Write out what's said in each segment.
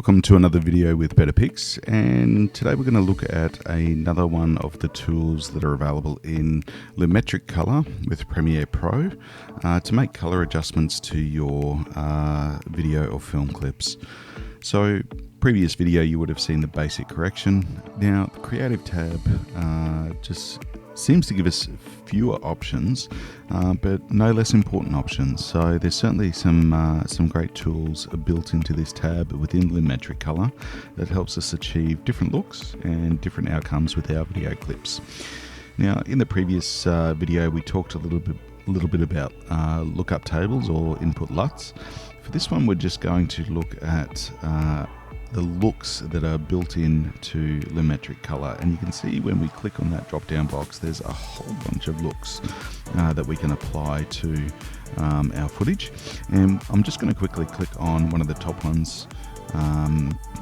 Welcome to another video with Better Picks, and today we're going to look at another one of the tools that are available in Lumetri Colour with Premiere Pro to make colour adjustments to your video or film clips. So previous video you would have seen the basic correction. Now the Creative tab just seems to give us fewer options, but no less important options. So there's certainly some great tools built into this tab within Lumetri Colour that helps us achieve different looks and different outcomes with our video clips. Now, in the previous video, we talked a little bit about lookup tables or input LUTs. For this one, we're just going to look at the looks that are built in to Lumetri Colour, and you can see when we click on that drop down box there's a whole bunch of looks that we can apply to our footage, and I'm just going to quickly click on one of the top ones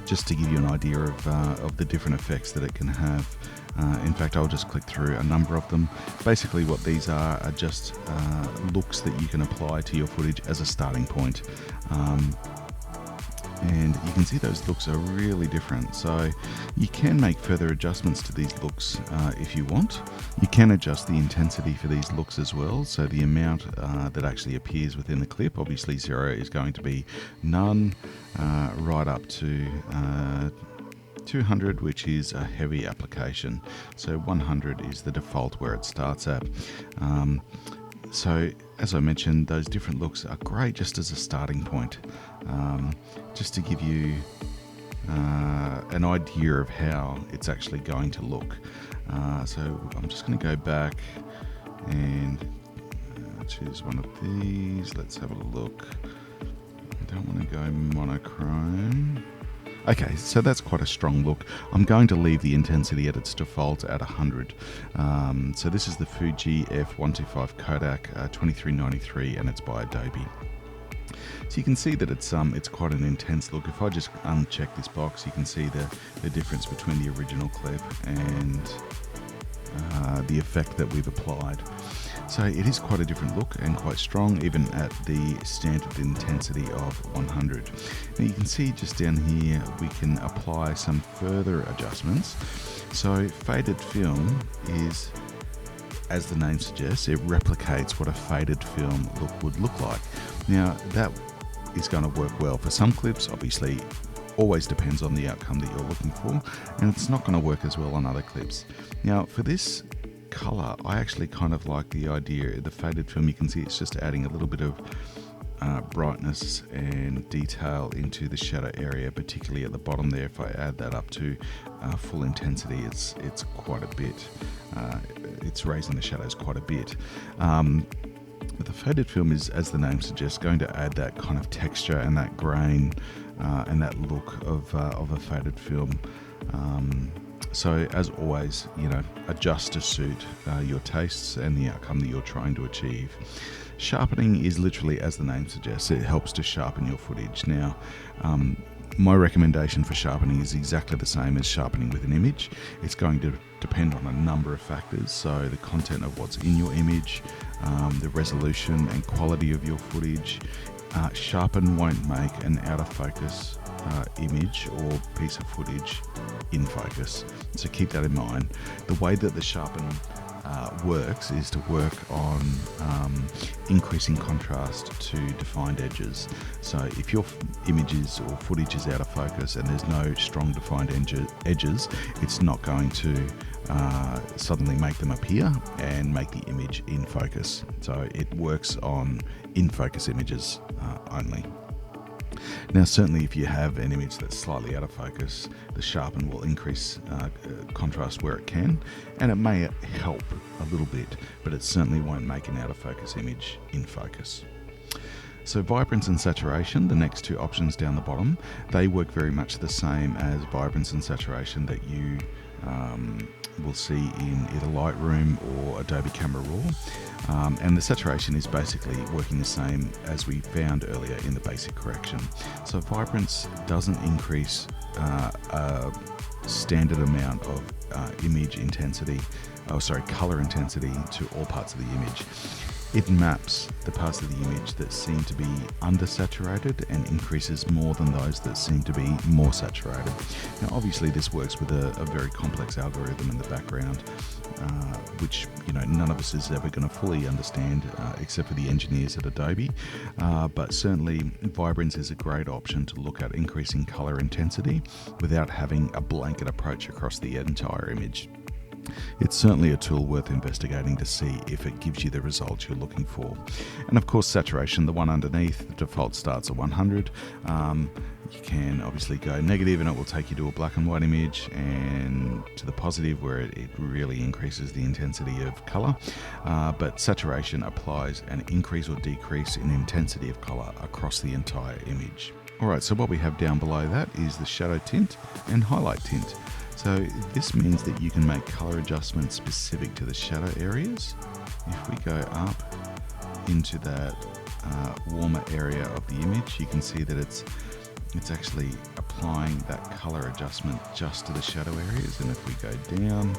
just to give you an idea of the different effects that it can have. In fact, I'll just click through a number of them. Basically what these are just looks that you can apply to your footage as a starting point. And you can see those looks are really different, so you can make further adjustments to these looks if you want. You can adjust the intensity for these looks as well, so the amount that actually appears within the clip. Obviously 0 is going to be none, right up to 200, which is a heavy application, so 100 is the default where it starts at. So as I mentioned, those different looks are great just as a starting point, just to give you an idea of how it's actually going to look. So I'm just going to go back and choose one of these. Let's have a look. I don't want to go monochrome. Okay, so that's quite a strong look. I'm going to leave the intensity at its default at 100. So this is the Fuji F125 Kodak 2393, and it's by Adobe. So you can see that it's quite an intense look. If I just uncheck this box, you can see the difference between the original clip and the effect that we've applied. So it is quite a different look and quite strong, even at the standard intensity of 100. Now you can see just down here we can apply some further adjustments. So faded film is, as the name suggests, it replicates what a faded film look would look like. Now that is going to work well for some clips. Obviously always depends on the outcome that you're looking for, and it's not going to work as well on other clips. Now for this color, I actually kind of like the idea. The faded film, you can see it's just adding a little bit of brightness and detail into the shadow area, particularly at the bottom there. If I add that up to full intensity, it's quite a bit. It's raising the shadows quite a bit. But the faded film is, as the name suggests, going to add that kind of texture and that grain and that look of a faded film. So as always, adjust to suit your tastes and the outcome that you're trying to achieve. Sharpening is literally, as the name suggests, it helps to sharpen your footage. Now, my recommendation for sharpening is exactly the same as sharpening with an image. It's going to depend on a number of factors, so the content of what's in your image, the resolution and quality of your footage. Sharpen won't make an out of focus image or piece of footage in focus, so keep that in mind. The way that the sharpen works is to work on increasing contrast to defined edges. So if your images or footage is out of focus and there's no strong defined edges, it's not going to suddenly make them appear and make the image in focus. So it works on in focus images only. Now certainly if you have an image that's slightly out of focus, the sharpen will increase contrast where it can, and it may help a little bit, but it certainly won't make an out of focus image in focus. So Vibrance and Saturation, the next two options down the bottom, they work very much the same as Vibrance and Saturation that you will see in either Lightroom or Adobe Camera Raw. And the saturation is basically working the same as we found earlier in the basic correction. So Vibrance doesn't increase a standard amount of image intensity, color intensity to all parts of the image. It maps the parts of the image that seem to be undersaturated and increases more than those that seem to be more saturated. Now obviously this works with a very complex algorithm in the background, which none of us is ever going to fully understand except for the engineers at Adobe, but certainly Vibrance is a great option to look at increasing color intensity without having a blanket approach across the entire image. It's certainly a tool worth investigating to see if it gives you the results you're looking for. And of course saturation, the one underneath, the default starts at 100. You can obviously go negative and it will take you to a black and white image, and to the positive where it really increases the intensity of color. But saturation applies an increase or decrease in intensity of color across the entire image. Alright, so what we have down below that is the shadow tint and highlight tint. So this means that you can make color adjustments specific to the shadow areas. If we go up into that warmer area of the image, you can see that it's actually applying that color adjustment just to the shadow areas, and if we go down,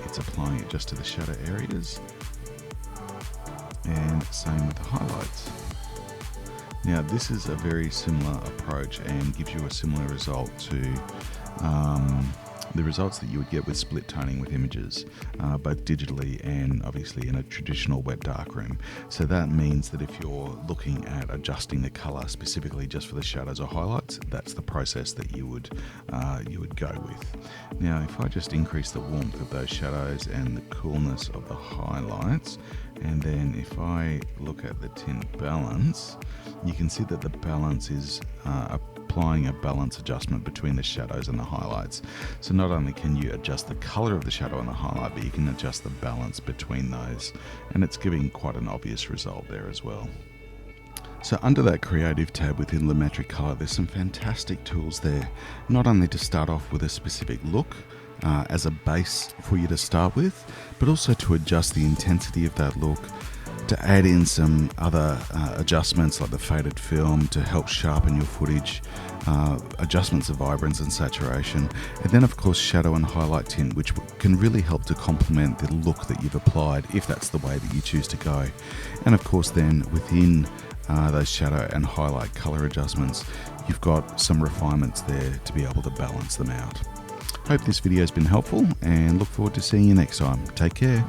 it's applying it just to the shadow areas, and same with the highlights. Now this is a very similar approach and gives you a similar result to the results that you would get with split toning with images, both digitally and obviously in a traditional wet darkroom. So that means that if you're looking at adjusting the color specifically just for the shadows or highlights, that's the process that you would go with. Now if I just increase the warmth of those shadows and the coolness of the highlights, and then if I look at the tint balance, you can see that the balance is applying a balance adjustment between the shadows and the highlights. So not only can you adjust the color of the shadow and the highlight, but you can adjust the balance between those, and it's giving quite an obvious result there as well. So under that creative tab within Lumetri Colour, there's some fantastic tools there, not only to start off with a specific look as a base for you to start with, but also to adjust the intensity of that look, to add in some other adjustments like the faded film to help sharpen your footage, adjustments of vibrance and saturation, and then of course shadow and highlight tint, which can really help to complement the look that you've applied if that's the way that you choose to go. And of course then within those shadow and highlight color adjustments, you've got some refinements there to be able to balance them out. Hope this video has been helpful and look forward to seeing you next time. Take care.